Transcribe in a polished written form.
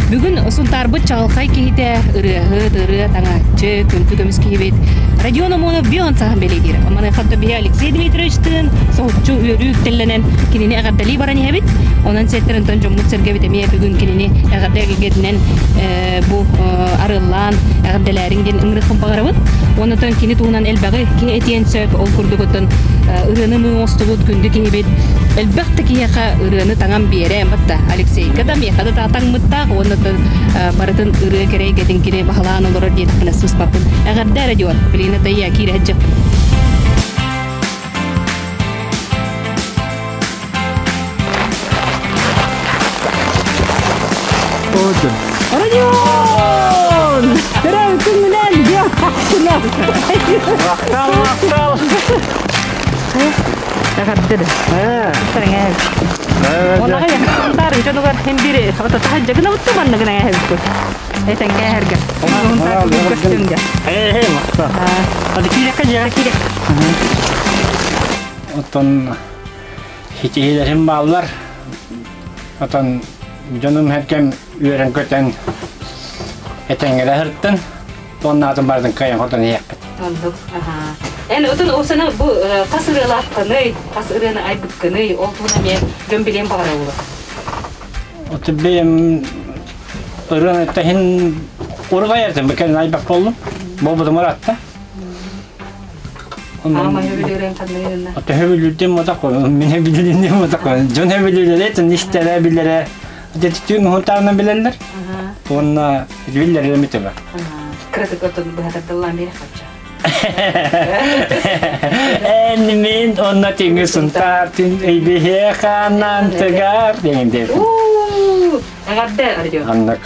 Бүгүн сунтарбыт чалкай кихите ырыгы таңачы күнтү көмүс кихибит. Радион омону бион сахан беледир. Аманы хатта бия Алексей Дмитриевичтин соочу үрүк телленен кинини агардали баран ебит. Онан сеттерин тон жомут сергебит эме бүгүн кинини агардали гединен бу арыллан агардаларинген ыңрыкын багарабыт. Онотон кини туунан элбагы ки этиен сөп ол курдугутун ырыны муостубут күндү кихибит. Элбакта кияка ырыны таңан биере батта Алексей. Када мехада татаң мытта онотон барытын ыры керей гедин кини бахалаан олорор диет кынасыз папын. Агарда радион билина тайя кирэджик. Радион! Терәү күңнән я хаксына. Мактал. Агарда. Тарыңа. Онага якындар жонугар хембире хата таһаҗҗагына уттыман гына һәбит. Әйтән кәһәргә. Онга костюмга. Мактал. Hadi kirek aja. Кирек. Oton hitilerim ballar. Oton canım herkem üren köten etengere hırttın. Onlardan bardın kayan hortan yakıt. Anladık. Aha. Yani otun osana bu kasırılar kanı, kasırını aybıt kanı, olduğuna men gömbilen bağıra olur. Otu benim ırın etehin urga yerdim. Bir kere aybak oldum. Bobudu muratta. Ama hövülüren kanıyla. Otu hövülürdüm o da koyun. Min hövülürdüm o da koyun. Can hövülürdüm etin işlere bilere. Dedik huntarına bilirler. Onunla bilirler limiti var. Kritik otun bu hadallan beri kaçacak. Enmin onna tingisun tartin eybihe kanan tegar dengdir. Agarda arıyor. Anlık.